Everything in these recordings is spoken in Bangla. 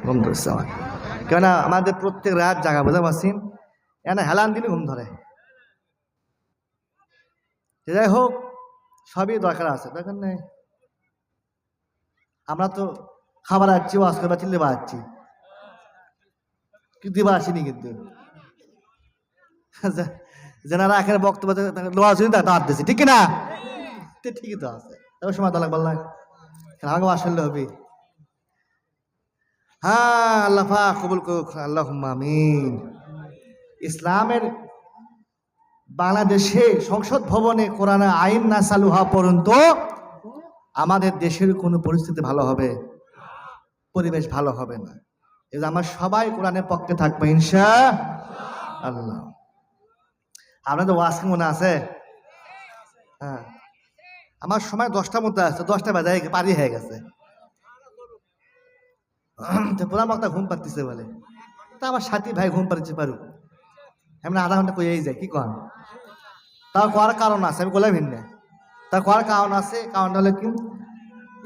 ঘুম ধরছে আমার। কেননা আমাদের প্রত্যেক রাত জাগা বোঝা পারছেন, এনা হেলান দিলে ঘুম ধরে। যাই হোক, সবই দরকার আছে, দরকার নেই। আমরা তো খাবার আসছি, ওয়াজ করবা চিল্লে বাড়ছি, কিন্তু দিবা আসিনি। কিন্তু যেনারা এখানে বক্তব্য লোয়া শুনি দাঁড় দিয়েছে, ঠিক না? ঠিকই তো আছে, তবে সময় তালাক বললাম আমাকে আসলে হবে। হ্যাঁ, আল্লাহ পাক কবুল করুক, আল্লাহুম্মা আমিন। ইসলামের বাংলাদেশে সংসদ ভবনে কোরআনে আইন না চালু হওয়া পর্যন্ত আমাদের দেশের কোনো পরিস্থিতি ভালো হবে, পরিবেশ ভালো হবে না। এই যে আমরা সবাই কোরআনের পক্ষে থাকবো ইনশাআল্লাহ। আপনাদের ওয়াজ কি মনে আছে? হ্যাঁ, আমার সময় 10টার মধ্যে আছে, 10টা বাজে পারি হয়ে গেছে। পুরা বক্তা ঘুম পাচ্ছে বলে, তা আমার সাথী ভাই ঘুম পাচ্ছে পারু, এমনি আধা ঘন্টা কইয়াই যায়, কি কন? তাও করার কারণ আছে, আমি বলে ভিন্ন। তা করার কারণ আছে, কারণটা হলো কি,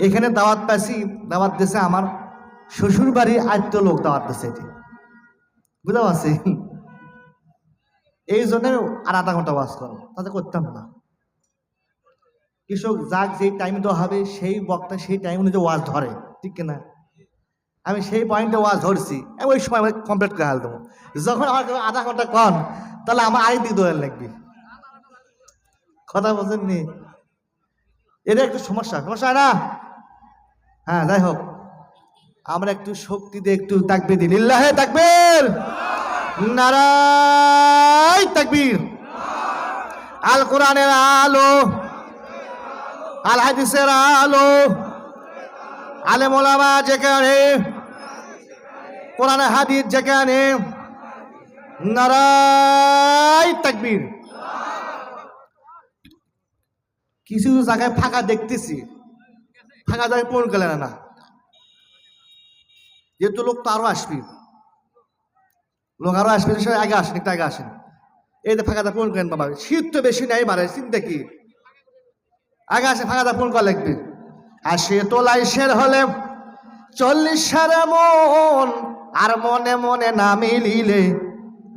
এখানে দাওয়াত পাইছি, দাওয়াত দিয়েছে আমার শ্বশুর বাড়ির আত্মীয় লোক, দাওয়াত দিয়েছে, এটি বুঝতে পারছি। এই জন্য আর আধা ঘন্টা ওয়াজ করো, তাতে করতাম না। কৃষক যাক যেই টাইম দেওয়া হবে, সেই বক্তা সেই টাইম অনুযায়ী ওয়াজ ধরে, ঠিক কিনা? আমি সেই পয়েন্টে ওয়াজ ধরছি, আমি ওই সময় কমপ্লিট করে হাল দেবো। যখন আমার আধা ঘন্টা কম, তাহলে আমার আরেক দিক দৌড় লাগবে। কথা বোঝেননি? এটা একটু সমস্যা হয় না? হ্যাঁ, যাই হোক, আমরা একটু শক্তি দিয়ে একটু তাকবীর দিই, লিল্লাহে তাকবীর, নারায়ে তাকবীর। আল কোরআনের আলো, আল হাদিসের আলো, আলেম ওলামা যেখানে, কোরআন হাদিস যেখানে, নারায়ে তাকবীর। কিছু জায়গায় ফাঁকা দেখতেছি, ফাঁকা জায়গায় পূরণ গেলে না, যেহেতু লোক তো আরো আসবি, লোক আরো আসবে, আগে আসেন, একটু আগে আসেন। এই যে ফাঁকাটা পূরণ করেন বাবা, শীত তো বেশি নাই বারে, চিন্তা কি, আগে আসে ফাঁকাটা পূরণ করা লাগবে। আর সে তোলাই শের হলে 40 সারা মন, আর মনে মনে না মিলিলে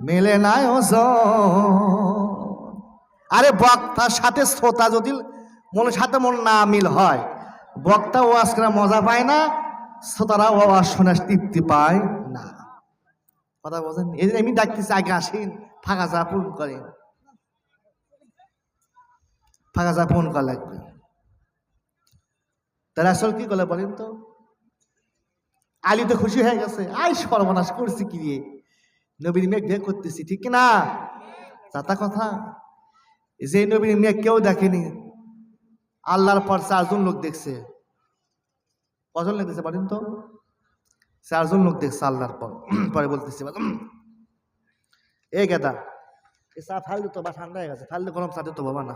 মেলে না ওজন। আরে বক্তার সাথে শ্রোতা যদি মনের সাথে মন না মিল হয়, বক্তা ওয়াজ করে মজা পায় না, শ্রোতারা ওয়াজ শোনা তৃপ্তি পায় না। কথা বলছেন? এই জন্য আমি ডাকতেছি, আগে আসেন, ফাঁকা যা পূরণ করেন, ফাঁকা যা পূরণ করা লাগবে। তারা আসল কি করলে বলেন তো? আলী তো খুশি হয়ে গেছে, আই সর্বনাশ করছি কি দিয়ে, নবীর মেয়ে বিয়ে করতেছি, ঠিক না? যাতা কথা, যে নবীর মেয়ে কেউ দেখেনি, আল্লাহর পর 4 জন লোক দেখছে। কজন লোক দেখছে বলেন তো? 4 জন লোক দেখছে আল্লাহর পর। পরে বলতেছি, এই গেদা, এ চা ফালতু তো, বা ঠান্ডা হয়ে গেছে, ফালতু গরম চা তো বাবা না।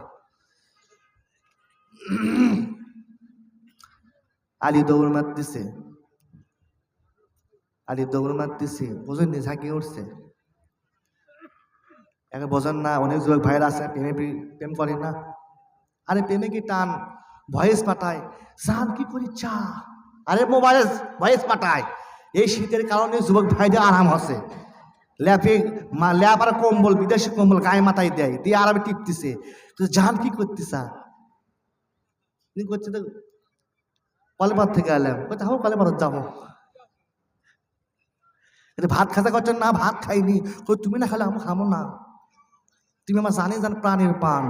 আলী দৌড় মারতেছে, আলী দৌড় মারতেছে, বোঝেননি, ঝাঁকিয়ে উঠছে। এখন বোঝেন না, অনেক যুবক ভাইরা আছে প্রেম করে না। আরে প্রেমে কি টান, ভয়েস পাঠায়, জান কি করি চা, আরে মোবাইলে ভয়েস পাঠায়। এই শীতের কারণে যুবক ভাইদের আরাম হচ্ছে, ল্যাপ আর কম্বল, বিদেশি কম্বল গায়ে মাথায় দেয়, দিয়ে আরামে টিপতেছে। জান কি করতেছা, কি করছে? তো কলেপার থেকে এলাম, কোথাও কলেপার যাবো। ভাত খাতা করছেন না, ভাত খাইনি, তুমি না খালে আমি খাবো না, তুমি আমার জানি জান প্রাণের পান।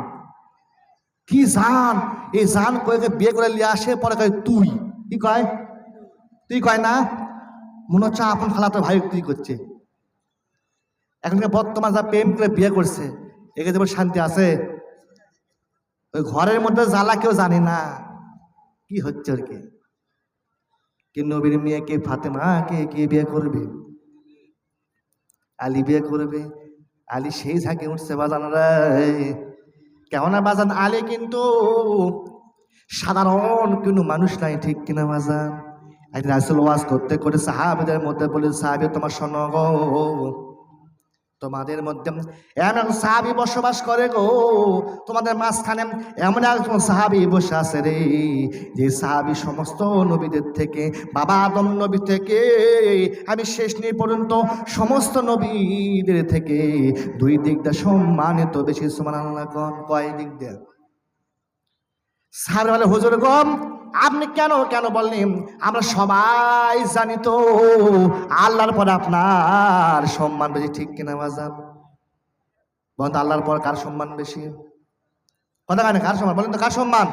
কি জান, এই জান কয়েকে বিয়ে করে নিয়ে আসে, পরে কয় তুই, কি কয়? তুই কয় না, মনে হচ্ছে আপন খালাতো ভাই তুই করছে। এখনকার বর্তমান যা প্রেম করে বিয়ে করছে, একে যেমন শান্তি আছে? ওই ঘরের মধ্যে জ্বালা কেউ জানে না কি হচ্ছে আর কি। নবীর মেয়েকে ফাতেমাকে কে বিয়ে করবে? আলী বিয়ে করবে। আলী সেই ঝাঁকে উঠছে, বাজান রে কেমন বাজান? আলী কিন্তু সাধারণ কোনো মানুষ নাই, ঠিক কিনা বাজান? একদিন রাসূল ওয়াজ করতে করে সাহাবীদের মধ্যে বলে, সাহাবী তোমার শোনো গো, তোমাদের মধ্যে এমন সাহাবী বসবাস করে গো, তোমাদের মাঝখানে এমন একজন সাহাবী বসে আছে রে, যে সাহাবী সমস্ত নবীদের থেকে, বাবা আদম নবী থেকে আমি শেষ নবী পর্যন্ত সমস্ত নবীদের থেকে দুই দিক দিয়ে সম্মানিত বেশি। সুবহানাল্লাহ। কয় দিক দিয়ে? সাহাবী বলে হুজুর গম আপনি কেন কেন বললেন? আমরা সবাই জানি তো আল্লাহর পর আপনার সম্মান বেশি, ঠিক কিনা বাজান? বলেন তো আল্লাহর পর কার সম্মান বেশি? কথা কেন? কার সম্মান বলেন তো, কার সম্মান?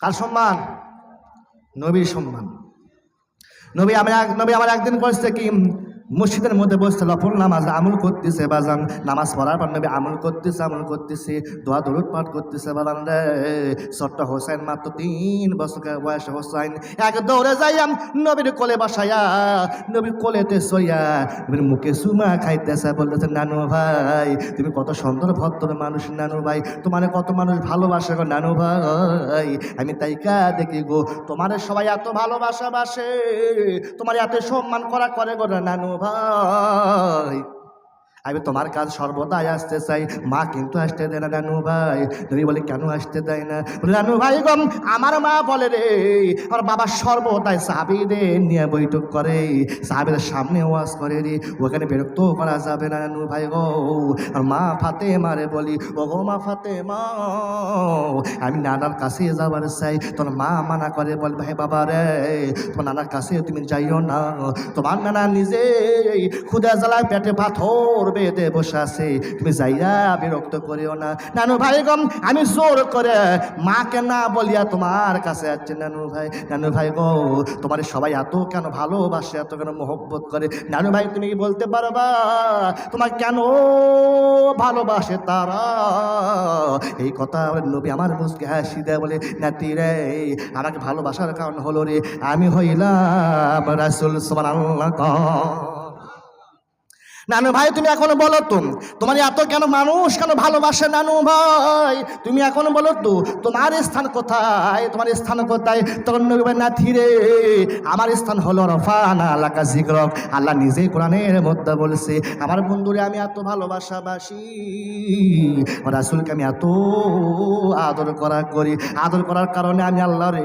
কার সম্মান? নবীর সম্মান। নবী আমার একদিন করছে কি, মসজিদের মধ্যে বসছে, নফল নামাজ আমল করতেছে বাজান, নামাজ পড়ার পর নবী আমল করতেছে দোয়া দরুদ পাঠ করতেছে বাজান রে। ছোট্ট হোসেন মাত্র 3 বছর বয়স হোসেন এক দৌড়ে যাইয়াম নবীর কোলে বসাইয়া, নবীর কোলেতে শোয়া নবীর মুখে সুমা খাইতেছে, বলতেছে নানু ভাই তুমি কত সুন্দর ভদ্র মানুষ, নানু ভাই তোমার কত মানুষ ভালোবাসে গো নানু ভাই, আমি তাইকা দেখি গো তোমার সবাই এত ভালোবাসা বাসে, তোমার এত সম্মান করে গো নানু ভাই, আমি তোমার কাজ সর্বদাই আসতে চাই, মা কিন্তু আসতে দেয় না নানু ভাই। তুমি বলে কেন আসতে দেয় না? নানু ভাই গম আমার মা বলে রে, আমার বাবা সর্বদাই সাহাবীদের নিয়ে বৈঠক করে, সাহাবীদের সামনে ওয়াজ করে রে, ওখানে বিরক্ত করা যাবে না নানু ভাই গো। আর মা ফাতেমা রে বলি, ও গো মা ফাতেমা আমি নানার কাছে যাবার চাই, তোর মা মানা করে, বল ভাই বাবা রে তোমার নানার কাছে তুমি যাইও না, তোমার নানা নিজেই ক্ষুধা জ্বালায় পেটে পাথর বেঁধে বসে আছে, তুমি যাইয়া বিরক্ত করিও না। নানু ভাই গম আমি জোর করে মাকে না বলিয়া তোমার কাছে যাচ্ছি নানু ভাই গো তোমার সবাই এত কেন ভালোবাসে, এত কেন মোহব্বত করে? নানু ভাই তুমি কি বলতে পারবা তোমার কেন ভালোবাসে তারা? এই কথা নবী আমার মুখকে হাসি দেয়, বলে নাতি রে আমাকে ভালোবাসার কারণ হলো রে আমি হইলাম রাসূল সুবহানাল্লাহ। নানু ভাই তুমি এখন বলো তো তোমার এত কেন মানুষ কেন ভালোবাসে? নানু ভাই তুমি এখন বলো তো তোমার স্থান কোথায়, তোমার স্থান কোথায়? তখন নবী ভাই নাথি রে আমার স্থান হলো রফানা লাকা যিকরক, আল্লাহ নিজেই কোরআনের মধ্যে বলেছে আমার বন্ধুরে আমি এত ভালোবাসাবাসি, রাসূলকে আমি এত আদর করি, আদর করার কারণে আমি আল্লাহ রে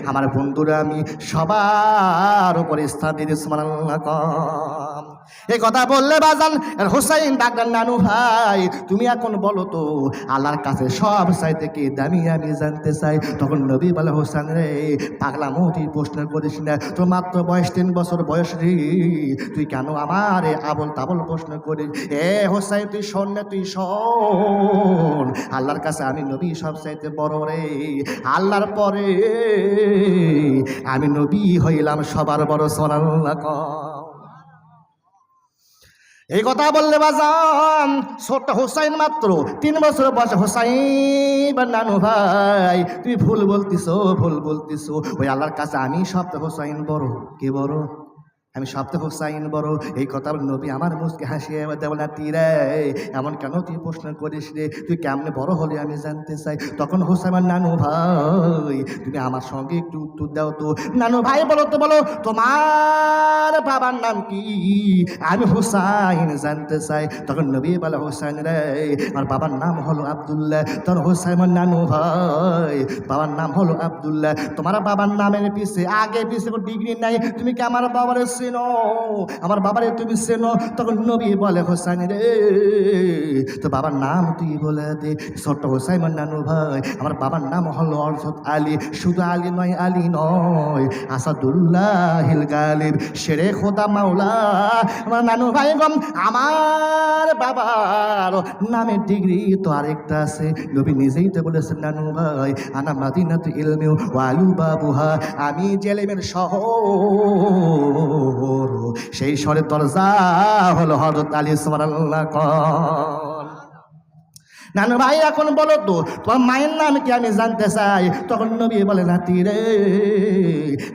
আমার বন্ধুরে আমি সবার উপরে স্থান দিয়ে সুবহানাল্লাহ। এই কথা বললে বাজান হোসাইন ডাক্তার নানু ভাই তুমি এখন বলো তো আল্লাহর কাছে সব চাইতে কি দামি আমি জানতে চাই। তখন নবী বলে হোসেন রে পাগলামো তুই প্রশ্ন করিস না, তোর মাত্র বয়স 3 বছর বয়স রে, তুই কেন আমার আবল তাবল প্রশ্ন করিস? এ হোসাইন তুই শোন না, তুই শোন আল্লাহর কাছে আমি নবী সব চাইতে বড় রে, আল্লাহর পরে আমি নবী হইলাম সবার বড়। সুবহানাল্লাহ। এই কথা বললে বাজান ছোট্ট হোসাইন মাত্র 3 বছর বয়সে হোসাইন নানু ভাই তুমি ভুল বলতিছো ওই আল্লাহর কাছে আমি সবচেয়ে হোসাইন বড়। কে বড়? আমি সবচেয়ে হোসাইন বড়। এই কথা নবী আমার মুখকে হাসিয়ে দেব না তীরে এমন কেন তুই প্রশ্ন করিস রে, তুই কেমনে বড় হলে আমি জানতে চাই। তখন হোসাইন নানু ভাই তুমি আমার সঙ্গে একটু উত্তর দাও তো। নানু ভাই বলো তো বলো তোমার বাবার নাম কি, আমি হোসাইন জানতে চাই। তখন নবী বলে হোসাইন রে আমার বাবার নাম হলো আব্দুল্লাহ। তখন হোসাইন নানু ভাই বাবার নাম হলো আব্দুল্লাহ, তোমার বাবার নামের পিছে আগে পিছে ডিগ্রি নাই, তুমি কি আমার বাবার চেনো? আমার বাবারে তুমি চেনো? তখন নবী বলে হোসাইন রে তো বাবার নাম তুই বলে দে। ছোট্ট হোসাইন নানু ভাই আমার বাবার নাম হলো অর্জত আলী, শুধু আলী নয় আসাদুল্লাহিল গালিব শেরে খোদা মাওলা। আমার নানু ভাই গম আমার বাবার নামের ডিগ্রি তো আরেকটা আছে, নবী নিজেই তো বলেছেন নানু ভাই আনা মাদিনাতু ইলমি ওয়া আলু বাবুহা, আমি জেলেমের শহর সেই শহরের দরজা হলো হযরত আলী সুবহানাল্লাহ। নানু ভাই এখন বলো তো তোমার মায়ের নাম কি আমি জানতে চাই। তখন নবী বলে, নাতি রে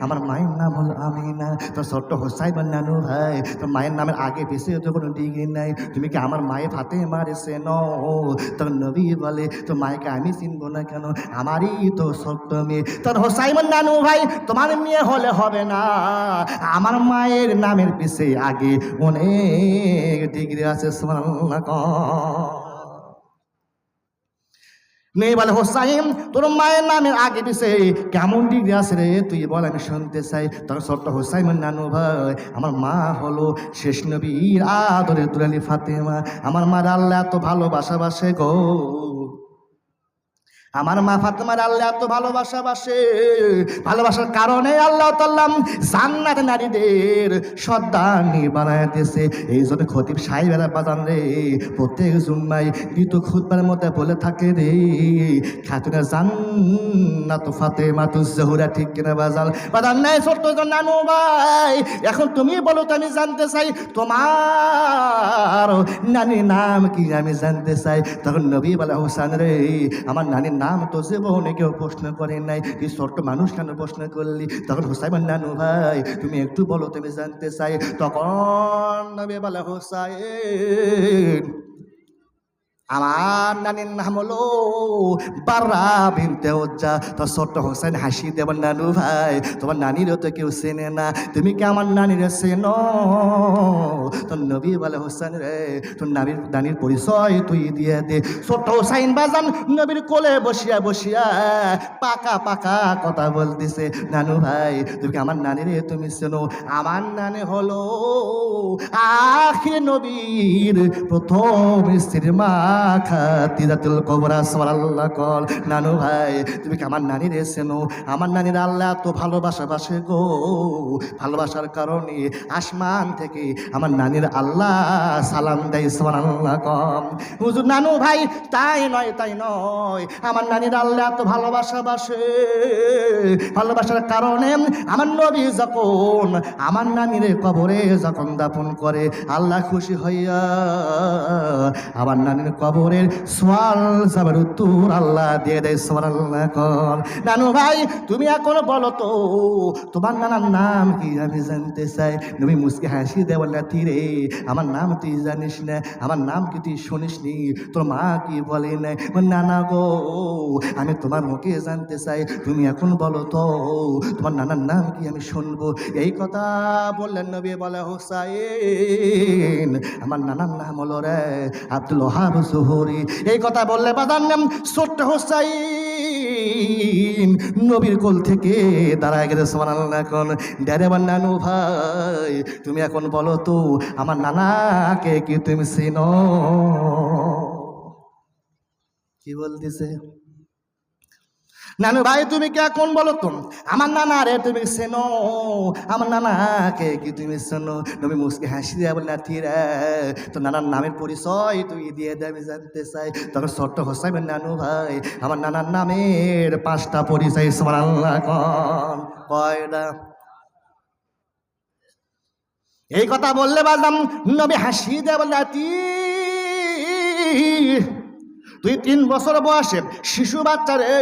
আমার মায়ের নাম হলো আমিনা। তোর ছোট্ট হোসাইন নানু ভাই তোর মায়ের নামের আগে পিছিয়ে তো কোনো ডিগ্রি নাই, তুমি কি আমার মায়ের ফাতেমা রে চেনো? তখন নবী বলে, তো মায়েকে আমি চিনবো না কেন, আমারই তো ছোট্ট মেয়ে। তখন হোসাইন নানু ভাই তোমার মেয়ে হলে হবে না, আমার মায়ের নামের পিছে আগে অনেক ডিগ্রি আছে। সুবহানাল্লাহ। মেয়ে বলে, হোসাইন তোর মায়ের নামের আগে পিছে কেমন ডিগ্রি আছে রে তুই বল, আমি শুনতে চাই। তখন ছোট্ট হোসাইন নানু ভাই, আমার মা হলো শেষ নবীর আদরের দুলালি ফাতেমা। আমার মার আল্লাহ এত ভালোবাসে গো, আমার মা ফাতেমার আল্লাহ এত ভালোবাসার কারণে আল্লাহ তাআলা জান্নাতে নারীদের সর্দারনি বানায় দিয়েছে। এই জন্য খতিব সাহেবেরা বাজান রে প্রত্যেক জুম্মায় দ্বিতীয় খুতবার মধ্যে বলে থাকে রে, খাতুনে জান্নাত ফাতেমাতুজ জোহরা, ঠিক কিনা বাজান নাই? ছোট্ট নানু ভাই এখন তুমি বলো তো, আমি জানতে চাই তোমার নানির নাম কি আমি জানতে চাই। তখন নবী বলে, হোসেন রে আমার নানির নাম তো জীবনে কেউ প্রশ্ন করে নাই, এই ছোট্ট মানুষ কেন প্রশ্ন করলি? তখন হোসাইন নানু ভাই তুমি একটু বলো, তুমি জানতে চাই। তখন নবী বলে, হোসাইন আমার নানির নাম হলো বাররা বিনতে উজ্জা। তো ছোট্ট হোসেন হাসি দেব, নানু ভাই তোমার নানিরও তো কেউ চেনে না, তুমি কি আমার নানির চেনো? তোর নবী বলে, হোসেন রে তোর নানির পরিচয় তুই দিয়ে দে। ছোট্ট হোসাইন বাজান নবীর কোলে বসিয়া পাকা কথা বলতেছে, নানু ভাই তুমি কি আমার নানিরে তুমি চেনো? আমার নানি হলো আখির নবীর প্রথম স্ত্রীর মা খাদিজাতুল কুবরা। সুবহানাল্লাহ। কল নানু ভাই তুমি কি আমার নানির চেনো? আমার নানির আল্লাহ তো ভালোবাসে গো, ভালোবাসার কারণে আসমান থেকে আমার নানির আল্লাহ সালাম দেয়। সুবহানাল্লাহ। কম হুজুর নানু ভাই তাই নয় আমার নানির আল্লাহ তো ভালোবাসার কারণে আমার নবী যখন আমার নানির কবরে যখন দাফন করে আল্লাহ খুশি হইয়া আমার নানির কবরের সওয়াল জবাবের উত্তর আল্লাহ দিয়ে দেয়। সুবহানাল্লাহ। কর নানু ভাই তুমি এখন বলো তো তোমার নানার নাম কি আমি জানতে চাই। নবী মুস্কি হাসি দেওয়া, নাতি রে আমার নাম তুই জানিস না, আমার নাম কি তুই শুনিস নি, তোর মা কি বলে না? নানা গো আমি তোমার মুখে জানতে চাই, তুমি এখন বলো তো তোমার নানার নাম কি আমি শুনবো। এই কথা বললেন নবী বলে, হোসাইন আমার নানার নাম হলো রে আব্দুল ওহাব জোহরি। এই কথা বললে বাদার নাম ছোট্ট হোসাইন নবীর কোল থেকে দাঁড়ায় গেছে। সুবহানাল্লাহ। এখন ডেরেবার নানু ভাই তুমি এখন বলো তো আমার নানাকে কি তুমি চিনো? কি বলতেছে নানু ভাই তুমি কি এখন বলো তো আমার নানা রে তুমি চেনো? আমার নানাকে কি তুমি চেনো? নবী মুস্কি হাসি দেয়া বলে, নাতি রে তো নানার নামের পরিচয় তুই দিয়ে দে আমি জানতে চাই। তখন ছোট্ট হোসাইন নানু ভাই আমার নানার নামের 5টা পরিচয়। সুবহানাল্লাহ। কয়টা? এই কথা বললে বাজাম নবী হাসি দেয়া বলে, নাতি তুই 3 বছর বয়সে শিশু বাচ্চা রে,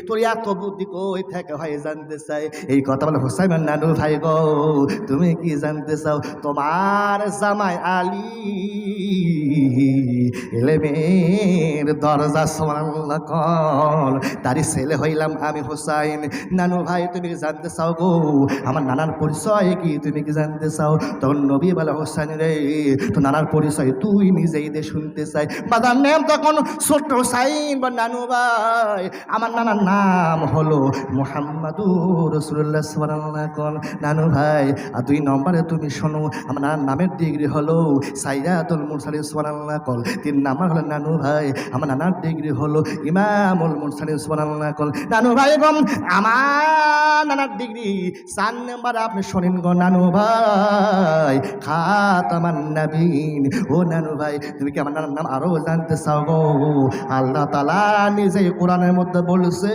তোর এত বুদ্ধি কই থেকে হয় জানতে চাই। এই কথা বলে, হোসাইন নানু ভাই গো তুমি কি জানতে চাও? তোমার জামাই আলী এলেমের দরজা। সুবহানাল্লাহ। কল তারই ছেলে হইলাম আমি হোসাইন। নানু ভাই তুমি জানতে চাও গো আমার নানার পরিচয় কি তুমি কি জানতে চাও? তখন নবী বলে, হোসাইন রে তো নানার পরিচয় তুই নিজেই দে শুনতে চাই। বাজার নাম তখন ছোট্ট হোসাইন বা নানু ভাই আমার নানার নাম হলো মুহাম্মাদুর রাসূলুল্লাহ। সুবহানাল্লাহ। কল নানু ভাই আর 2 নম্বরে তুমি শোনো আমার নানার নামের ডিগ্রি হলো সাইয়্যিদুল মুরসালিন। সুবহানাল্লাহ। কল 3 নাম্বার হলো নানু ভাই আমার নানার ডিগ্রি হলো ইমামুল মুরসালিন। সুবহানাল্লাহ। কল নানু ভাই গম আমার নানার ডিগ্রি 4 নম্বরে আপনি শোনেন গো নানু ভাই খাতামান নবীন। ও নানু ভাই তুমি কি আমার নানার নাম আরো জানতে চাও গো? আল্লাহ তাআলা নিজে কোরআনের মধ্যে বলছে,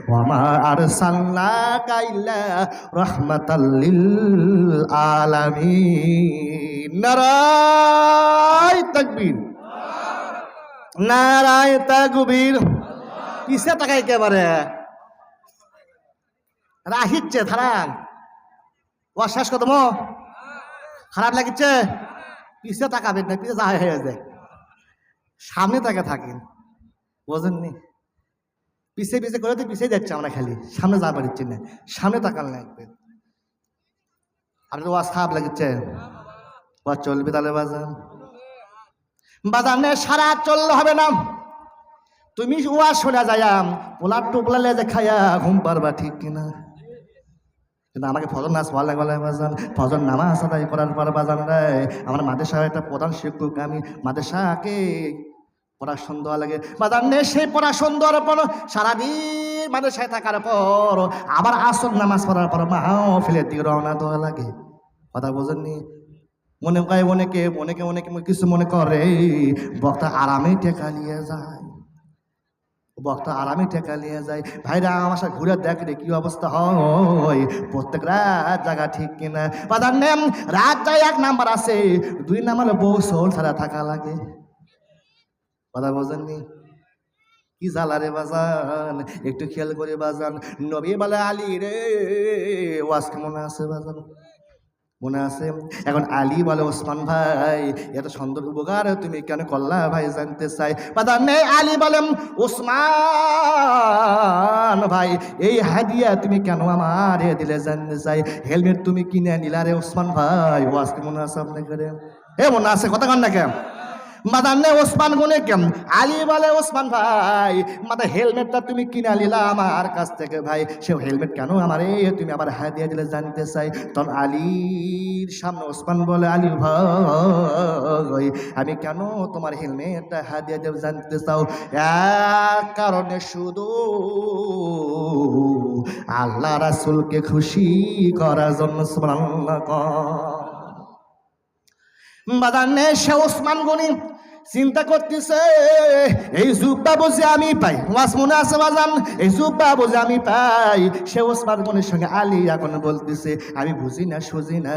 ওয়ামা আরসালনাকা ইল্লা রাহমাতাল লিল আলামিন। নারায়ণ নারায় তাকবীর, নারায় তাকবীর। পিছে তাকাই একেবারে রাহিচ্ছে থারান অশ্বাস কদম খারাপ লাগিচ্ছে। পিছে তাকাবেন না, পিছে যা হয়ে যায়, সামনে তাকে থাকেন, বোঝেননি? পিছে পিছে করে তো পিছিয়ে যাচ্ছে আমরা, খালি সামনে যা পারছি না, সামনে তাকাল লাগবে। আপনার ওয়াজ খারাপ লাগছে, ওয়াজ চলবে তাহলে বাজান, বাজানে সারা চললে হবে না। তুমি ওয়াজ শোনা যায় পোলার টোপলা লেজে খাইয়া ঘুম পারবা, ঠিক কিনা? কিন্তু আমাকে ফজর নামাজ ভালো লাগে বাজান, ফজর নামাজ আদায় করার পর বাজান রে, আমার মাদ্রাসার একটা প্রধান শিক্ষক, আমি মাদ্রাসাকে পড়াশোন দেওয়া লাগে বাজান নে। সেই পড়াশোন দেওয়ার পর সারাদিন মাদ্রাসায় থাকার পর আবার আসর নামাজ পড়ার পর মাহফিলের দিকে রওনা দেওয়া লাগে। কথা বোঝেননি? মনে করে অনেকে অনেকে অনেকে কিছু মনে করে বক্তা আরামে টেকা নিয়ে যায়, বক্তা আরামে টেকা নিয়ে যায়। ভাইরা আমার সাথে ঘুরে দেখ রে কি অবস্থা হয় প্রত্যেক রাত জায়গা, ঠিক কিনা? বাজার নেম রাত যায় 1 নাম্বার আছে, 2 নাম্বার বউ সোল ছাড়া থাকা লাগে। কথা বোঝেননি? কি জ্বালা রে বাজান, একটু খেয়াল করে বাজান। নবী বলে আলী রে, ওয়াজ মনে আছে বাজান? মনে আছে? এখন আলী বলে ওসমান ভাই এত সুন্দর উপকার তুমি কেন করলা ভাই, জানতে চাই। বাজান নেই আলী বলেন ওসমান ভাই এই হাদিয়া তুমি কেন আমার দিলে, জানতে চাই। হেলমেট তুমি কিনে নিলা রে ওসমান ভাই, ওয়াজ মনে আছে আপনার করে? মনে আছে, কথা কন না কেন? মাদান্নে ওসমান গুনে কেম আলী বলে ওসমান ভাই মাদা হেলমেটটা তুমি কিনা নিলা আমার কাছ থেকে ভাই, সে হেলমেট কেন আমারে তুমি আবার হাদিয়া দিলে, জানতে চাই। তখন আলীর সামনে ওসমান বলে আলী ভাই আমি কেন তোমার হেলমেটটা হাদিয়া দেব, জানতে চাও? এক কারণে, শুধু আল্লাহ রাসূলকে খুশি করার জন্য। সুবহানাল্লাহ। বাজানে সে ওসমান গনি চিন্তা করতেছে এই জুব্বা বুঝে আমি পাই, ওয়াজ মনে আছে বাজান? এই জুব্বা বুঝে আমি পাই। সে ওসমান গনির সঙ্গে আলী এখন বলতেছে আমি বুঝি না সুঝি না।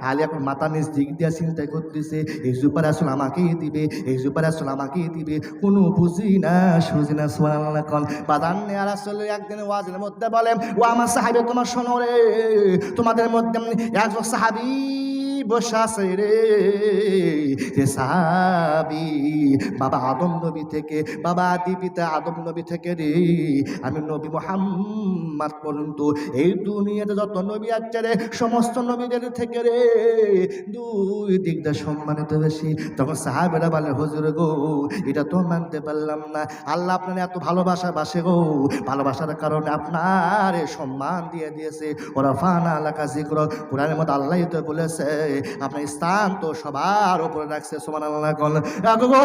আলী এখন মাথা নিজ দিক দিয়ে চিন্তা করতেছে এই জুব্বা রাসূল আমাকেই দিবে, এই জুব্বা রাসূল আমাকেই দিবে, কোনো বুঝি না সুঝি না। সুবহানাল্লাহ। কোন বাজান নে রাসূল একদিন ওয়াজের মধ্যে বলে ও আমার সাহাবী তোমার শোনো রে, তোমাদের মধ্যে একজন সাহাবী বসে আছে রে, যে সাহাবী বাবা আদম নবী থেকে, বাবা আদি পিতা আদম নবী থেকে রে আমি নবী মুহাম্মদ পর্যন্ত এই দুনিয়াতে যত নবী আছে রে সমস্ত নবীদের থেকে রে 2 দিক দিয়ে সম্মানিত বেশি। তখন সাহাবেরা বলে হুজুর গো এটা তো মানতে পারলাম না, আল্লাহ আপনার এত ভালোবাসা বাসে গো, ভালোবাসার কারণে আপনার সম্মান দিয়ে দিয়েছে। ওরা ফানা এলাকা জিক্র কোরআনের মধ্যে আল্লাহ তো বলেছে আপনার স্থান তো সবার উপরে রাখছে। সুবহানাল্লাহ।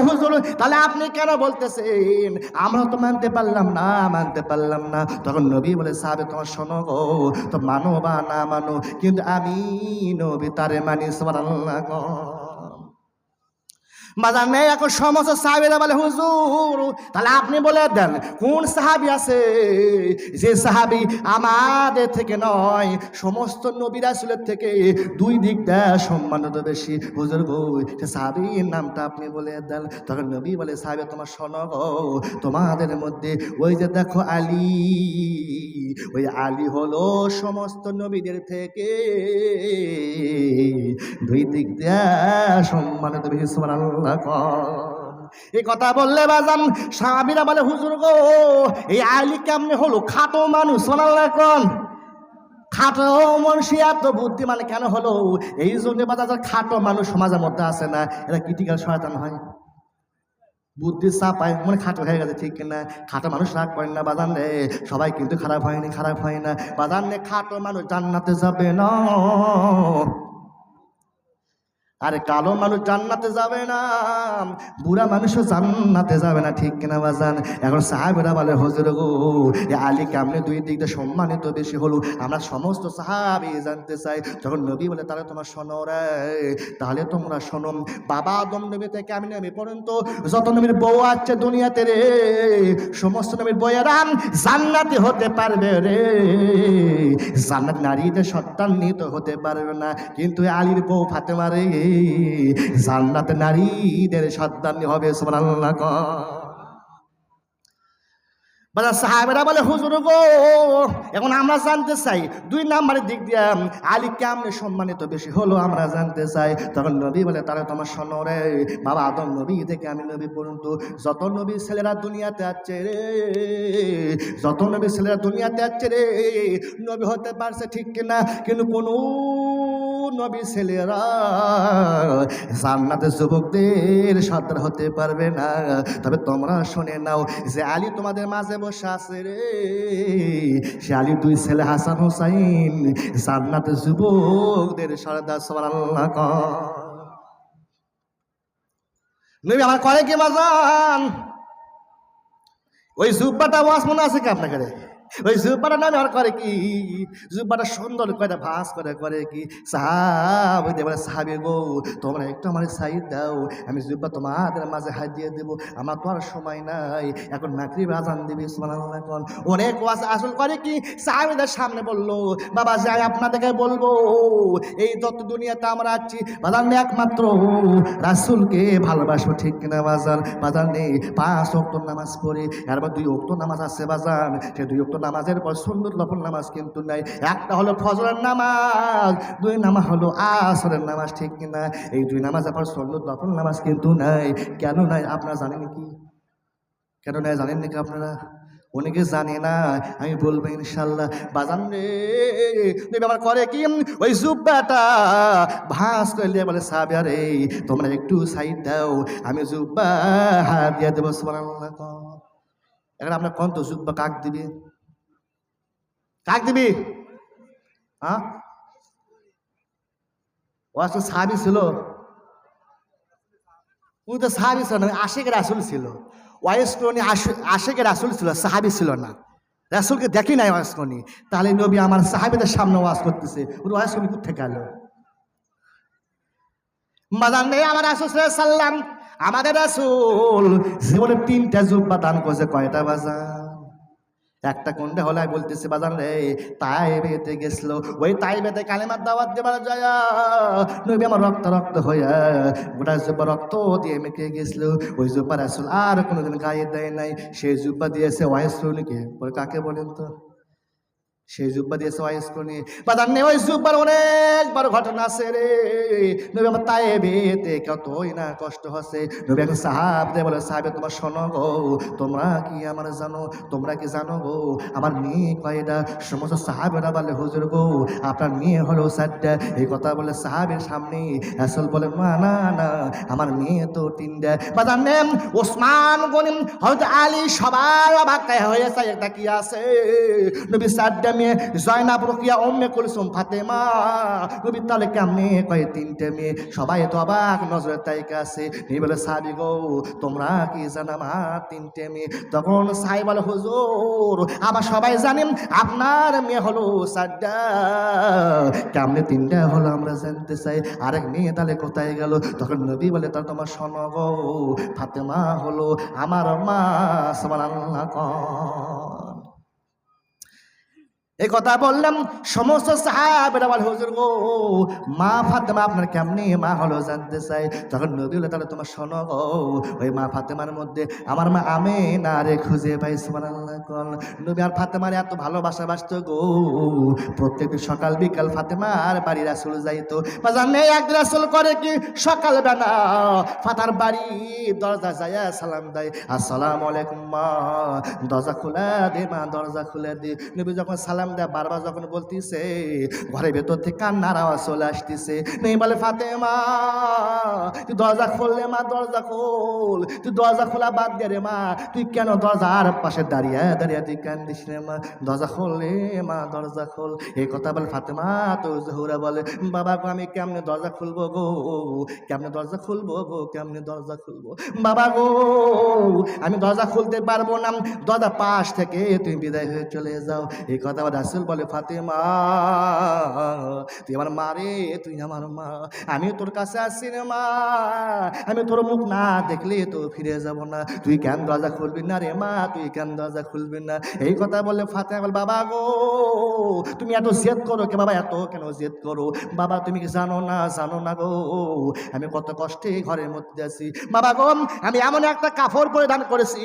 হুজুর তাহলে আপনি কেন বলতেছেন? আমরা তো মানতে পারলাম না, মানতে পারলাম না। তখন নবী বলে সাহাবে তোমার শোনো গো, তো মানো বা না মানো কিন্তু আমি নবী তারে মানি। সুবহানাল্লাহ। মাজানে এখন সমস্ত সাহাবীরা বলে হুজুর তাহলে আপনি বলে দেন কোন সাহাবী আছে যে সাহাবী আমাদের থেকে নয় সমস্ত নবী রাসূলের থেকে 2 দিক দিয়ে সম্মানিত বেশি। হুজুর গো সে সাহাবীর নামটা আপনি বলে দেন। তখন নবী বলে সাহাবী তোমার শোনো গো, তোমাদের মধ্যে ওই যে দেখো আলী, ওই আলী হলো সমস্ত নবীদের থেকে 2 দিক দিয়ে সম্মানিত বেশি। সুবহানাল্লাহ। এই কথা বললে বাজান সাহাবীরা বলে হুজুর গো এই আলী কেমনে হলো? খাটো মানুষ। সুবহানাল্লাহ। কোন খাটো মানুষ এত বুদ্ধিমান কেন হলো? এই জন্য বাজার খাটো মানুষ সমাজের মধ্যে আছে না, এরা ক্রিটিক্যাল শয়তান হয়, বুদ্ধি চাপায় মানে খাটো হয়ে গেছে, ঠিক কিনা? খাটো মানুষ রাগ করেন না বাজান রে, সবাই কিন্তু খারাপ হয়নি, খারাপ হয় না বাজান রে। খাটো মানুষ জান্নাতে যাবে না, আরে কালো মানুষ জান্নাতে যাবে না, বুড়া মানুষও জান্নাতে যাবে না, ঠিক কিনা বাজান? এখন সাহাবীরা বলে হুজুর গো এ আলী কেমনে 2 দিক দিয়ে সম্মানিত বেশি হলো? আমরা সমস্ত সাহাবী জানতে চাই। যখন নবী বলে তাহলে তোমার শোনো রে, তাহলে তোমরা শোনো বাবা আদম নবী থেকে আমি নবী পর্যন্ত যত নবীর বউ আছে দুনিয়াতে রে সমস্ত নবীর বউয়েরা জান্নাতি হতে পারবে রে, জান্নাত নারীদের সন্তান নিতে হতে পারবে না। কিন্তু আলীর বউ ফাতেমা রে জান্নাতে নারীদের সন্তানি হবে সুবহানাল্লাহ। বাজার সাহাবেরা বলে হুজুর গো, এখন আমরা জানতে চাই 2 নাম্বারের দিক দিয়ে আলী কেমনে সম্মানিত বেশি হলো আমরা জানতে চাই। তখন নবী বলে তারা তোমার শোনো রে বাবা, আদম নবী থেকে আমি নবী পর্যন্ত যত নবী ছেলেরা দুনিয়াতে আছে রে, যত নবী ছেলেরা দুনিয়াতে আছে রে, নবী হতে পারছে ঠিক কিনা, কিন্তু কোন নবী ছেলেরা জান্নাতে যুবকদের সর্দার হতে পারবে না। তবে তোমরা শুনে নাও যে আলী তোমাদের মাঝে বসে আছে রে, সে আলী 2 ছেলে হাসান হুসাইন জান্নাতে যুবকদের সর্দার সুবহানাল্লাহ। নবী আমার করে কি বাজান, ওই জুব্বাটা ওয়াজ মনে আছে কি আপনাকে? ওই জুব্বাটা নামে আর করে কি, জুব্বাটা সুন্দর করে ভাস করে কি সাহাবী বলে সাহাবী গো তোমরা একটু আমার সাইড দাও, আমি জুব্বা তোমাদের মাঝে হাত দিয়ে দেবো, আমার তো আর সময় নাই, এখন মাগরিব আজান দিবি সুবহানাল্লাহ। এখন অনেক ওয়াজ আসল করে কি সাহাবীদের সামনে বললো বাবা যাই আপনাদেরকে বলবো এই যত দুনিয়াতে আমরা আছি বাজার একমাত্র রাসূলকে ভালোবাসবো ঠিক কিনা বাজার, বাজার নেই 5 ওয়াক্ত নামাজ পড়ি, এরপর 2 ওয়াক্ত নামাজ আছে বাজার, সে 2 ওয়াক্ত নামাজের পর সুন্নত নফল নামাজ কিন্তু নাই, একটা হলো ফজরের নামাজ, 2 নামাজ হলো আসরের নামাজ ঠিক কিনা, এই 2 নামাজের পর সুন্নত নফল নামাজ কিন্তু নাই। কেন নাই আপনারা জানেন কি? কেন নাই জানেন নাকি আপনারা? অনেকে জানে না, আমি বলবো ইনশাল্লাহ। বাজান রে নবী আমার করে কি ওই জুব্বাটা ভাস করে বলে সাহাবী রে তোমরা একটু সাইড দাও, আমি জুব্বা হাত দিয়ে দেবো সুবহানাল্লাহ। এখন আপনার কোন তো জুব্বা কাক দিবি, কাক দিবি? হ্যাঁ ও আসলে সাহাবী ছিল, উনি তো সাহাবী ছিল না, আশিকের রাসূল ছিল। ওয়াইস করনি আশিকের রাসূল ছিল, সাহাবী ছিল না, রাসূলকে দেখি নাই ওয়াজ করনি। তাহলে নবী আমার সাহাবীদের সামনে ওয়াজ করতেছে, ওর ওয়াজ করনি কোথা থেকে গেল? বাজান নেই আমার রাসূল সাল্লাল্লাহু আলাইহি সাল্লাম, আমাদের রাসূল জীবনে 3টা জুব্বা দান করেছে। কয়টা বাজান? একটা কোনটা হলো বলতেছে বাজান রে তাইবেতে গেছিল, ওই তাইবেতে কালেমার দাওয়াত দেবার যায় নবী আমার রক্ত হইয়া গোটা জুব্বা রক্ত দিয়ে মেখে গেছিল। ওই জুব্বা রাসূল আর কোনোদিন গায়ে দেয় নাই, সেই জুব্বা দিয়েছে ওয়াইস রুনিকে। কাকে বলেন তো? সেই জুব্বা দিয়েছে ওয়াইস রুনি। বাজান নেই ওই জুব্বার অনেকবার ঘটনা আছে রে, নবী আমার তাইবেতে কতই না কষ্ট হচ্ছে। নবী এখন সাহাবদের বলে সাহাবে তোমার শোনো গো, তোমরা কি আমার জানো, তোমরা কি জানো গো আমার মেয়ে কয়টা? সমস্ত সাহাবেরা বলে হুজুর গো আপনার মেয়ে হলো 4টা। এই কথা বলে সাহাবের সামনে রাসূল বলে না না না আমার মেয়ে তো 3টা। বাজান নেম ওসমান গনি হযরত আলী সবার অবাক হয়ে যায়, এটা কি আছে? নবী 4টা মেয়ে, জয়নাব, রুকিয়া, উম্মে কুলসুম, ফাতেমা। নবী তাহলে কেমনে কয় 3টে মেয়ে? সবাই তো অবাক নজরে তাইকা আছে। এই বলে সাহাবী গো তোমরা কি জানো আমার 3টে মেয়ে? তখন সাহাবী বলে হুজুর আবার সবাই জানেন আপনার মেয়ে হলো 4টা, কেমনে 3টা হলো আমরা জানতে চাই। আরেক মেয়ে তাহলে কোথায় গেল? তখন নবী বলে তাহলে তোমার শোনো গো ফাতেমা হলো আমার মা সুবহানাল্লাহ। এই কথা বললাম, সমস্ত সাহাবেরা বলে হুজুর গো মা ফাতেমা আপনার কেমনি মা হলো জানতে চাই। তখন নবী বলে তাহলে তোমার শোনো গো ওই মা ফাতেমার মধ্যে আমার মা আমেনা রে খুঁজে পাই সুবহানাল্লাহ। নবী আর ফাতেমার এত ভালোবাসা বাসতো গো, প্রত্যেক সকাল বিকাল ফাতেমার বাড়ি রাসূল যাইতো। জানে একদিন রাসূল করে কি সকালবেলা ফাতার বাড়ি দরজা যায় সালাম দেয়, আসসালামু আলাইকুম মা, দরজা খুলে দে মা, দরজা খুলে দে। নবী যখন সালাম দেয় বারবার যখন বলতিছে ঘরের ভেতর থেকে কান্নার আওয়াজ চলে আসতেছে। নেই বলে ফাতেমা তুই দরজা খুললে মা, দরজা খোল, তুই দরজা খোলা বাদ দে রে মা, তুই কেন দরজার পাশে দাঁড়িয়ে দাঁড়িয়ে তুই কান্দিস রে মা, দরজা খোলে মা, দরজা খোল। এই কথা বলে ফাতেমা তো জহুরা বলে বাবা গো আমি কেমনে দরজা খুলবো গো, কেমনে দরজা খুলবো গো, কেমনে দরজা খুলবো বাবা গো, আমি দরজা খুলতে পারবো না, দরজা পাশ থেকে তুমি বিদায় হয়ে চলে যাও। এই কথা বলে রাসূল বলে ফাতেমা তুই আমার মা রে, তুই আমার মা, আমি তোর কাছে আসছি রে মা, আমি তোর মুখ না দেখলে তো ফিরে যাব না, তুই কেন দরজা খুলবি না রে মা, তুই কেন দরজা খুলবি না? এই কথা বলে ফাতেমা বলে বাবা গো তুমি এত জেদ করো কে বাবা, এত কেন জেদ করো বাবা, তুমি কি জানো না গো আমি কত কষ্টে ঘরের মধ্যে আছি বাবা গো, আমি এমন একটা কাপড় পরিধান করেছি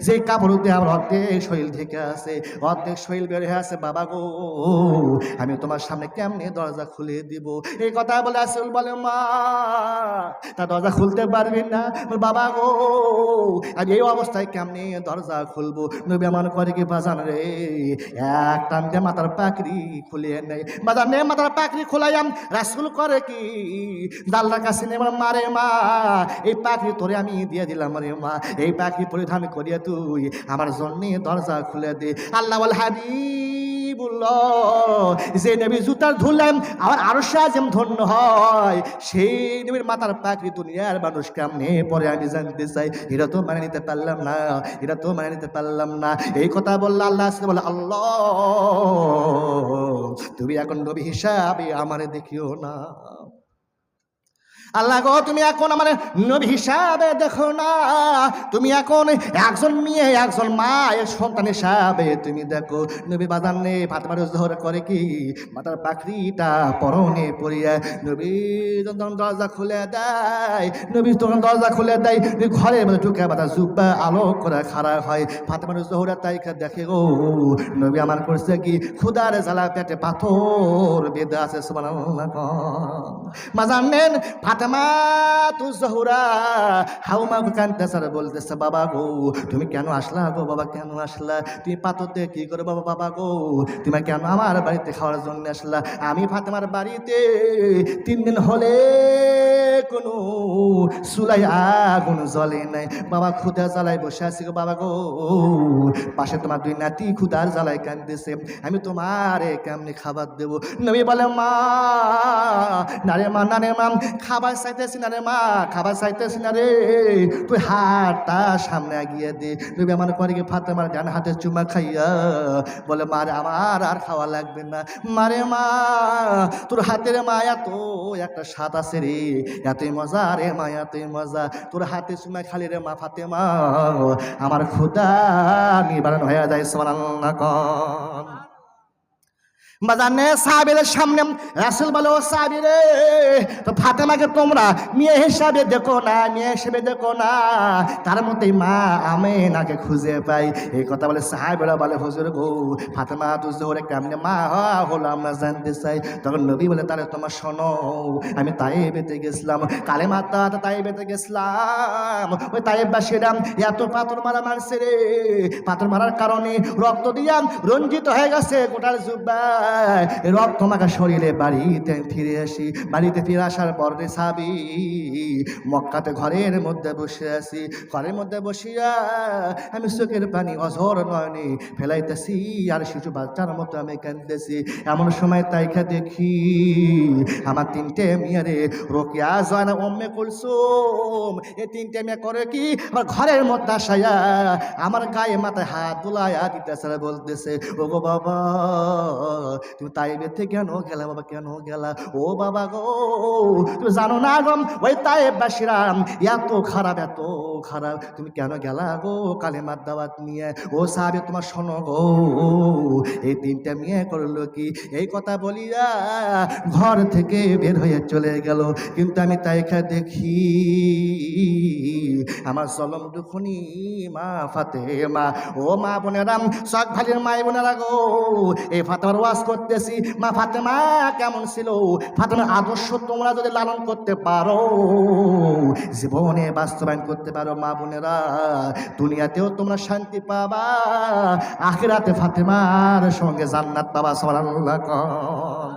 যে কাপড়তে আমার অর্ধেক শরীর ঢেকে আছে, অর্ধেক শরীর বের হয়ে আছে বাবা গো, আমি তোমার সামনে কেমনে দরজা খুলে দিব? এই কথা বলে রাসূল বলে মা তা দরজা খুলতে পারবেন না? বাবা গো আমি এই অবস্থায় কেমনে দরজা খুলবো? নবী আমার করে কি বাজান রে এক টান দিয়ে মাথার পাকড়ি খুলিয়ে নেয়, বাজান নে মাথার পাকড়ি খোলাইয়াম, রাসূল করে কি জানলার কাছে নেই মারে মা এই পাখি তোরে আমি দিয়ে দিলাম রে মা, এই পাখি পরিধান করিয়া তুই আমার জন্য দরজা খুলে দে। আল্লাহ ওয়াল হাবিবুল্লাহ যে নবী জুতার ধুলাম আমার আরশে আযম ধন্য হয়, সেই নবীর মাথার পাখি দুনিয়ার মানুষ কেমনে পরে আমি জানতে চাই। এটা তো মানে নিতে পারলাম না, এটা তো মানে নিতে পারলাম না। এই কথা বললে আল্লাহ বলে আল্লাহ তুমি এখন নবী হিসাবে আমারে দেখিও না, আল্লাহ গো তুমি এখন আমার নবী হিসাবে দেখো না, তুমি এখন একজন মেয়ে একজন মায়ের সন্তান হিসাবে তুমি দেখো। নবী বাজান নে ফাতেমা জোহর করে কি মাথার পাখরিটা পরনে পরিয়া নবী যখন দরজা খুলে দেয়, নবী তখন দরজা খুলে দেয়, ঘরের মধ্যে ঢুকে বাতা জুব্বা আলো করে খাড়া হয়। ফাতেমা জোহরা তাই দেখে গো নবী আমার করছে কি ক্ষুধার জ্বালা পেটে পাথর বেঁধে আছে সুবহানাল্লাহ বাজান নেন ফাতেমা তু জহুরা হাউমা কান্দাসার বলতেছে বাবা গো তুমি কেন আসলা গো বাবা, কেন আসলা? তুমি পাথর দিয়ে কি করে বাবা, বাবা গো তুমি কেন আমার বাড়িতে খাওয়ার জন্য আসলা? আমি ফাতেমার বাড়িতে 3 দিন হলে কোনো চুলাই আগুন জ্বলে নাই বাবা, ক্ষুধার জ্বালায় বসে আছি গো বাবা গো, পাশে তোমার 2 নাতি ক্ষুধার জ্বালায় কান্দিছে, আমি তোমারে কেমনি খাবার দেবো? নবী বলে মা নারে মা নারে মা খাবার চাইতেছি না রে মা, খাবার চাইতেছি না রে, তুই হাতটা সামনে এগিয়ে দে। নবী আমার করে কি ফাতেমার ডান হাতে চুমা খাইয়া বলে মা রে আমার আর খাওয়া লাগবে না, মারে মা তোর হাতের মায়া তো একটা স্বাদ আছে রে, এতই মজা রে মা এতই মজা, তোর হাতে চুমা খালি রে মা ফাতেমা আমার ক্ষুধা নিবারণ হয়ে যায় সুবহানাল্লাহ কোন বাজানে সাহাবীদের সামনে রাসূল বলে ও সাহাবী রে তো ফাতেমাকে তোমরা মেয়ে হিসাবে দেখো না, মেয়ে হিসাবে দেখো না, তার মধ্যে মা আমেনাকে খুঁজে পাই। এই কথা বলে সাহাবীরা বলে হুজুর গো ফাতেমা তো জোহরে কেমনে মা হলো আমরা জানতে চাই। তখন নবী বলে তাহলে তোমার শোনো আমি তায়েবেতে গেছিলাম, কালেমা তায়েবেতে গেছিলাম, ওই তায়েববাসীরা এত পাথর মারা মারছে রে, পাথর মারার কারণে রক্ত দিয়া রঞ্জিত হয়ে গেছে গোটার জুব্বা, রক্ত মাখা শরীরে বাড়িতে ফিরে আসি। বাড়িতে ফিরে আসার পর রে সাহাবী মক্কাতে ঘরের মধ্যে বসে আছি, ঘরের মধ্যে বসিয়া আমি চোখের পানি অঝর নয়নে ফেলাইতেছি আর শিশু বাচ্চার মতো আমি কাঁদতেছি। এমন সময় তাইকা দেখি আমার 3টে মেয়ে রে রোকিয়া জয়না উম্মে কুলসুম এই 3টে মেয়ে করে কি আমার ঘরের মধ্যে আসাইয়া আমার গায়ে মাথায় হাত বুলাইয়া দিতেছে, বলতেছে ও গো বাবা তুমি তাইবেতে কেন গেলা বাবা, কেন গেলা? ও বাবা গো তুমি জানো না গো ওই তাইববাসীরা এত খারাপ, এত খারাপ, তুমি কেন গেলা গো কালেমার দাওয়াত নিয়ে? ও সাহাবী তোমার শোনো গো এই 3টে মেয়ে করলো কি? এই কথা বলিয়া ঘর থেকে বের হয়ে চলে গেল। কিন্তু আমি তাইকা দেখি আমার জলম দুখনি মা ফাতেমা, ও মা বোনেরাম সব ভাইয়ের মাই বোনেরা গো এই ফাতেমার ওয়াজ করতেছি। মা ফাতেমা কেমন ছিল, ফাতেমার আদর্শ তোমরা যদি লালন করতে পারো, জীবনে বাস্তবায়ন করতে পারো মা বোনেরা, দুনিয়াতেও তোমরা শান্তি পাবা, আখিরাতে ফাতেমার সঙ্গে জান্নাত পাবা সুবহানাল্লাহ কোন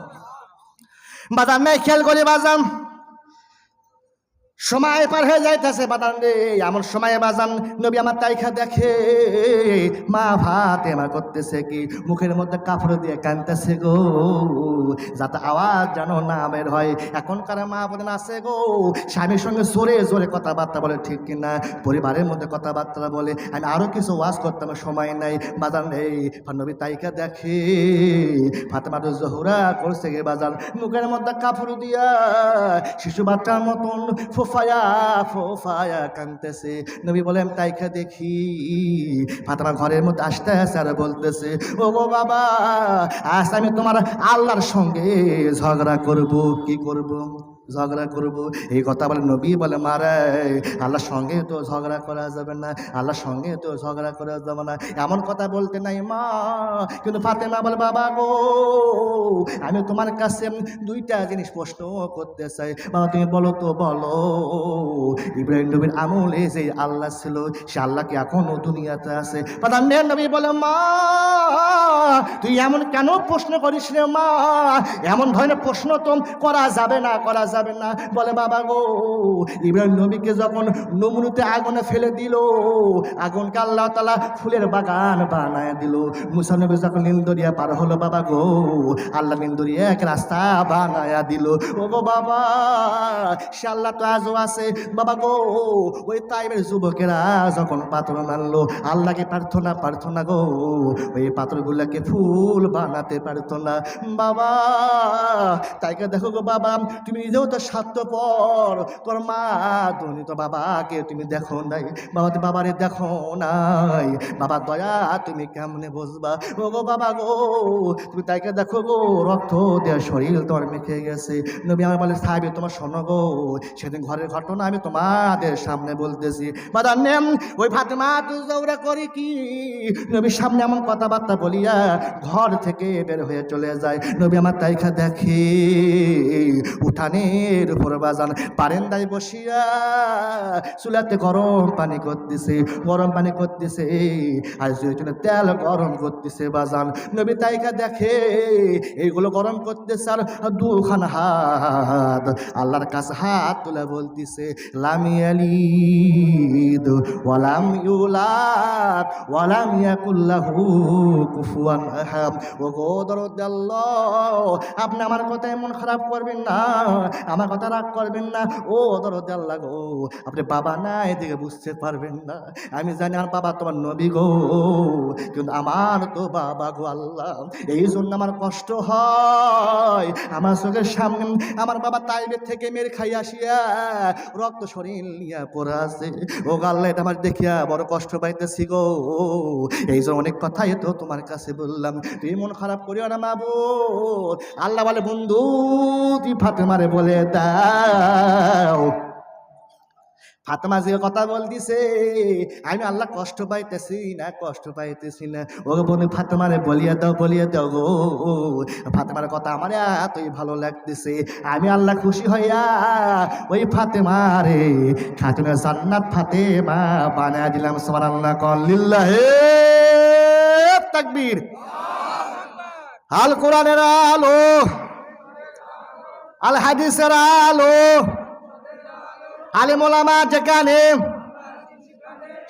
বাজান নাই খেয়াল করে বাজান সময় পার হয়ে যাইতেছে বাদান রে, এমন সময় বাজান নবী আমার তাইখা দেখে মা ফাতেমা করতেছে কি, মুখের মধ্যে কাপড় দিয়ে কানতেছে গো, যাতে আওয়াজ যেন না বের হয়। এখনকার মা বোন আছে গো, স্বামীর সঙ্গে জোরে জোরে কথাবার্তা বলে, ঠিক কিনা, পরিবারের মধ্যে কথাবার্তা বলে। আমি আরো কিছু ওয়াজ করতাম, সময় নাই বাজান রে। নবী তাইখা দেখে ফাতেমা জোহরা করছে গে বাজান, মুখের মধ্যে কাপড় দিয়া শিশু বাচ্চার মতন ফোফায়া ফোফায়া কানতেছে। নবী বলেন তাইখা দেখি ফাতেমা ঘরের মধ্যে আসতে আসে আর বলতেছে, ও গো বাবা, আজ আমি তোমার আল্লাহর সঙ্গে ঝগড়া করব। কি করব? ঝগড়া করব। এই কথা বলে নবী বলে, মারে আল্লাহর সঙ্গে তো ঝগড়া করা যাবে না, আল্লাহর সঙ্গে তো ঝগড়া করা যাবে না, এমন কথা বলতে নাই মা। কিন্তু ফাতেমা বলে, বাবা গো, আমি তোমার কাছে দুইটা জিনিস প্রশ্ন করতে চাই। বাবা তুমি বলো তো, বলো। ইব্রাহিম নবীর আমলে যে আল্লাহ ছিল, সে আল্লাহ কি এখনো দুনিয়াতে আছে? প্রধানের নবী বলে, মা তুই এমন কেন প্রশ্ন করিস রে মা, এমন ধরনের প্রশ্ন তো করা যাবে না, করা যাবে না। বলে, বাবা গো, ইব্রাহিম নবীকে যখন নমরুদে আগুনে ফেলে দিল, আগুনকে আল্লাহ তাআলা ফুলের বাগান বানায় দিল। মুসা নবী যখন নিন্দরিয়া পার হলো, বাবা গো, আল্লাহ নিন্দরিয়া এক রাস্তা বানায়া দিল। ও গো বাবা, সে আল্লাহ তো আজও আছে। বাবা গো, ওই তাইবের যুবকেরা যখন পাথর মানলো, আল্লাহকে প্রার্থনা প্রার্থনা গো, ওই পাথরগুলোকে ফুল বানাতে পারতো না। বাবা তাইকে দেখো গো বাবা, তুমি নিজেও তো স্বার্থপর, তোর মা ধনী, তো বাবাকে তুমি দেখো নাই, বাবা তুমি বাবারে দেখো নাই, বাবা দয়া তুমি কেমনে বুঝবা? ও গো বাবা গো, তুমি তাইকে দেখো গো, রক্ত দেওয়ার শরীর তোর মেখে গেছে। নবী আমার বলে, সাহেব তোমার শোনো গো, সেদিন ঘরের ঘটনা আমি তোমাদের সামনে বলতেছি। বাদার নেম ওই ফাতেমা তুই জৌরা করি কি, নবীর সামনে এমন কথাবার্তা বলিয়া ঘর থেকে বের হয়ে চলে যায়। নবী আমার তাইখা দেখে উঠানের উপর বাজান বারান্দায় বসিয়া চুলাতে গরম পানি করতেছে, গরম পানি করতেছে, আর জৈতুনের তেল গরম করতেছে বাজান। নবী তাইখা দেখে এইগুলো গরম করতেছে, আর দুখানা হাত আল্লাহর কাছে হাত তুলে বলতেছে, লাম ইয়ালিদ ওয়ালাম ইউলাদ ওয়ালাম ইয়াকুল লাহু কুফুয়ান আহাদ। ও গো দরদ আল্লাহ, আপনি আমার কথা এমন খারাপ করবেন না, আমার কথা রাগ করবেন না। ও দরদ আল্লাহ গো, আপনি বাবা না এদিকে বুঝতে পারবেন না, আমি জানি আমার বাবা তোমার নবী গো, কিন্তু আমার তো বাবা গো আল্লাহ, এই জন্য আমার কষ্ট হয়। আমার চোখের সামনে আমার বাবা তাইবের থেকে মেরে খাই আসিয়া রক্ত শরীর নিয়ে পড়ে আছে। ও আল্লাহ, এটা আমার দেখিয়া বড় কষ্ট পাইতেছি গো, এই জন্য অনেক কথাই তো তোমার কাছে বললাম, তুই মন খারাপ করিও না মাবু। আল্লাহ বলে, বন্ধু তুই ফাতেমারে বলে দাও। ফাতেমা যে কথা বলতেছে, আমি আল্লাহ কষ্ট পাইতেছি না, কষ্ট পাইতেছি না। ও বন্ধু ফাতেমারে বলিয়া দাও, বলিয়া দাও গো। ফাতেমার কথা আমার এতই ভালো লাগতেছে, আমি আল্লাহ খুশি হইয়া ওই ফাতেমারে খাতুনে জান্নাত ফাতেমা বানায় দিলাম। সুবহানাল্লাহ, লিল্লাহ তাকবীর। আল কোরআনের আলো, আল হাদিসের আলো, আলেম ওলামা যেখানে,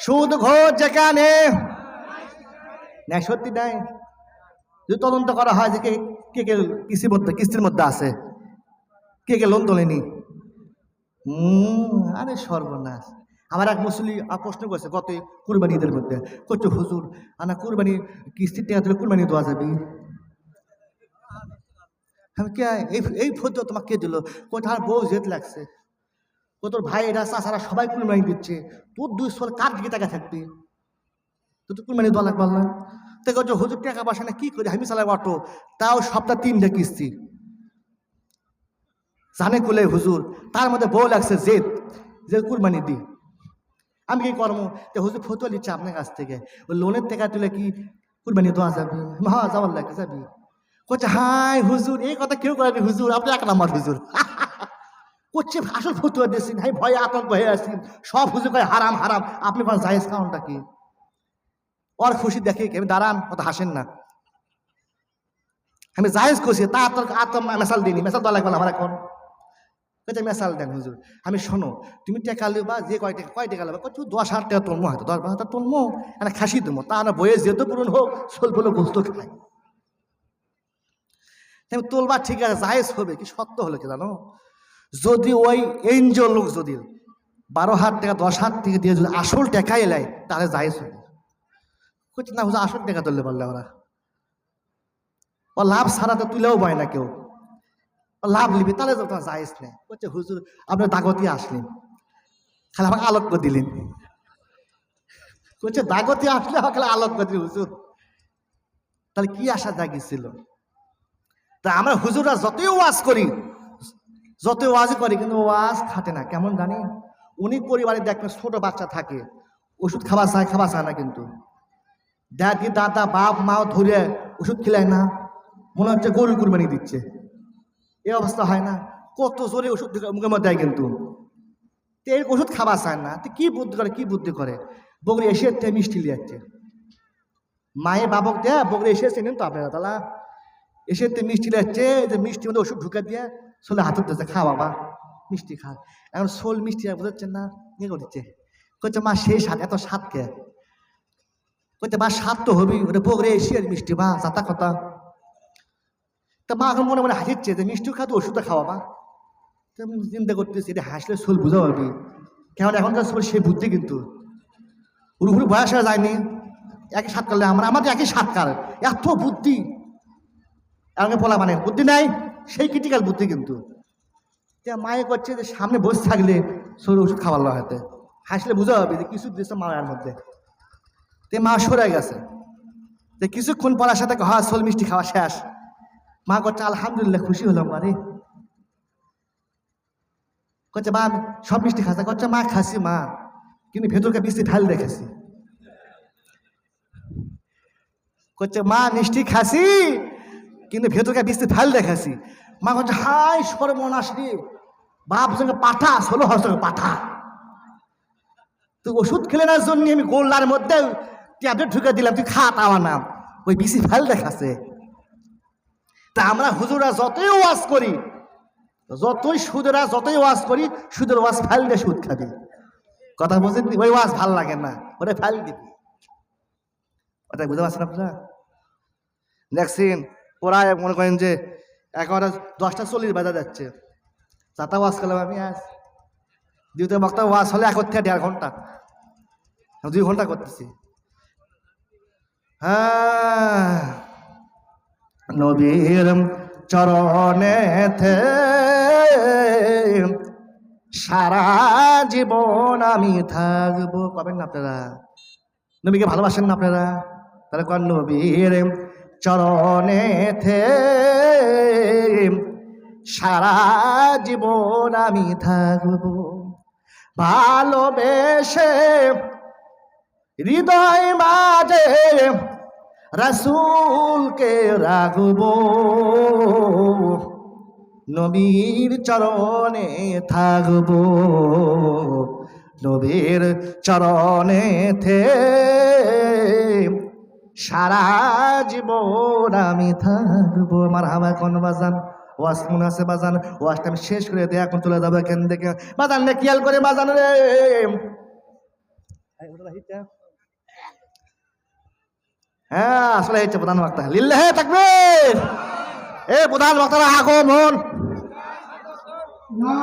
সুদ ঘোষ যেখানে, না সত্যি নাই, যদি তদন্ত করা হয় যে কে কে কিস্তির মধ্যে আছে, কে কে লোন তোলেনি। আরে সর্বনাশ। আমার এক মুসলি প্রশ্ন করছে গত কুরবানি ঈদের মধ্যে, করছো হুজুর আনা কুরবানি কিস্তির টাকা তুলে কুরবানি দেওয়া যাবে? আমি কে এই ফটো তোমাকে কে দিল? কোথার বউ জেদ লাগছে, তোর ভাইরা চাচারা সবাই কুরবানি দিচ্ছে, তোর দুই সোল কার দিকে টাকা থাকবে? তো তুই কুরবানি দেওয়া লাগবে না। তো করছো হুজুর টাকা পয়সা না কি করি, আমি চালাই অটো, তাও সপ্তাহ 3টা কিস্তি, জানে কুলে হুজুর, তার মধ্যে বউ লাগছে জেদ, যে কুরবানি দি, আমি কি কর্ম? তো হুজুর ফটো নিচ্ছে আপনার কাছ থেকে, ওই লোনের টাকা তুলে কি কুরবানি দেওয়া যাবে? হ্যাঁ যাওয়ার লাগে, যাবি। করছে হাই হুজুর, এই কথা কেউ করেনি হুজুর, আপনি 1 নম্বর হুজুর। করছে আসল ফতুয়া দিয়েছেন, আমি ভয়ে আতঙ্ক হয়ে আসছি, সব হুজুর কয় হারাম হারাম, আপনি কোন জায়েজ কারণটা কি? ওর খুশি দেখে আমি দাঁড়ান, কত হাসেন না, আমি জায়েজ করছি, তা তোর মেশাল দিইনি, মেশাল দেওয়া লাগবে না আমার এখন। কইতে মেসাল দেন হুজুর। আমি শোনো, তুমি টেকা লিবা, যে কয় টাকা লিবা, কত 10,000 টাকা তোলমো, হয়তো 10,000 টাকা তোলমো, একটা খাসি দেবো, তা না বয়ে যেত পূরণ হোক, স্বল্প হলো গোস্ত খায়। তোলবা ঠিক আছে, জায়েজ হবে, কি সত্য হলো কি জানো? যদি ওই এনজিও লোক যদি 12,000 টাকা 10,000 টাকা দিয়ে যদি আসল টাকা এলাই, তাহলে জায়েজ হবে। কইতে না হুজুর, আসল টাকা তুললে পারলে ওরা ও লাভ ছাড়া তো তুলেও পায় না কেউ, লাভ লিবি তাহলে তো তোমার জায়েজ নেই। বলছে হুজুর আপনি দাগতি আসলেন, খালি আমাকে আলোক করে দিলেন। বলছে দাগতি আসলে আমাকে আলোক করে দিলেন হুজুর, তাহলে কি আশা জাগিয়েছিল? তা আমরা হুজুররা যতই ওয়াজ করি, যতই ওয়াজই করি, কিন্তু ওয়াজ খাটে না। কেমন জানি, উনি পরিবারে দেখবেন ছোট বাচ্চা থাকে, ওষুধ খাওয়া চায় না, কিন্তু দাদি দাদা বাপ মাও ধরে ওষুধ খেলায় না, মনে হচ্ছে গরু কুরবানি দিচ্ছে, এই অবস্থা হয় না? কত জোরে ওষুধ মুখের মধ্যে দেয়, কিন্তু এই ওষুধ খাওয়া চায় না। কি বুদ্ধি করে বগরি এসে মিষ্টি লিয়ে যাচ্ছে, মায়ে বাবক দেয় বগরি এসে চেনেন তো আপনারা, তাহলে এসে মিষ্টি যাচ্ছে, যে মিষ্টির মধ্যে ওষুধ ঢুকে দিয়ে সোলে হাত দিচ্ছে, খা বাবা মিষ্টি খা। এখন সোল মিষ্টি বুঝাচ্ছেন না, নিয়ে করছে, কইছে মা সেই স্বাদ, এত স্বাদ কে? কইতে মা স্বাদ তো হবি, ওটা বগরে এসে মিষ্টি বা যাতা কথা। তা মা এখন মনে মনে হাসিচ্ছে যে মিষ্টি খাওয়া তো ওষুধটা খাওয়াবা। চিন্তা করতেছি, এটা হাসলে সোল বুঝা পারবি, কেমন এখনকার সোল সেই বুদ্ধি, কিন্তু পুরোপুরি বয়স হয়ে যায়নি, একই সাত কালে আমাদের একই সাতকার, এত বুদ্ধি। আমাকে বলা মানে বুদ্ধি নাই, সেই ক্রিটিক্যাল বুদ্ধি। কিন্তু মায়ে করছে যে সামনে বসে থাকলে শরীর ওষুধ খাবার হাতে, হাসলে বোঝা হবে যে কিছু দিচ্ছে মায়ের মধ্যে। তে মা সরে গেছে, যে কিছুক্ষণ পর সাথে হ্যাঁ সোল মিষ্টি খাওয়া শেষ। মা করছে আলহামদুলিল্লাহ, খুশি হলাম মারে। করছে মা সব মিষ্টি খাচ্ছে? করছে মা খাসি মা, কিন্তু ভেতরকে মিষ্টি ঢাল রেখেছি। করছে মা মিষ্টি খাসি, কিন্তু ভেতরকে মিষ্টি ঢাল রেখেছি। মা করছে হাই সর্বনাশ রে, বাপ সঙ্গে পাঠা, 16 সঙ্গে পাঠা। তুই ওষুধ খেলে না জন্য আমি গোল্লার মধ্যে ট্যাবলেট ঢুকে দিলাম, তুই খা, তাওয়া না, ওই বিসি ফেল দেখাচ্ছে। তা আমরা হুজুরা যতই ওয়াজ করি, যতই ওয়াজ করি, সুদের ওয়াজ ফেল দিয়ে সুদ খাবি। কথা বুঝেন? ওই ওয়াজ ভাল লাগে না, ওটা ফেল দিবি। ওটা বুঝতে পারছেন আপনারা? দেখছেন ওরা মনে করেন যে 11:10 বাজা যাচ্ছে, চারটা ওয়াজ করলাম আমি, আজ দ্বিতীয় বক্তা ওয়াজ হলে 1 থেকে 1.5 ঘন্টা, 2 ঘন্টা করতেছি। হ্যাঁ, নবীর চরণেতে সারা জীবন আমি থাকবো। কবেন না আপনারা? নবীকে ভালোবাসেন না আপনারা? তাহলে কোন নবীর চরণেতে সারা জীবন আমি থাকবো, ভালোবেসে হৃদয় মাঝে রাসূলকে রাখবো, নবীর চরণে থাকবো, নবীর চরণেতে সারা জীবন আমি থাকবো। মারহাবা। কোন বাজান ওয়াজ মনে আছে বাজান? ওয়াজটা আমি শেষ করে দিয়ে এখন চলে যাবো এখান থেকে। বাজান রে খেয়াল করে বাজান রে, হ্যাঁ আসলে হচ্ছে প্রধান বক্তা। লিল্লাহে তাকবীর। এ প্রধান বক্তারা আগমন।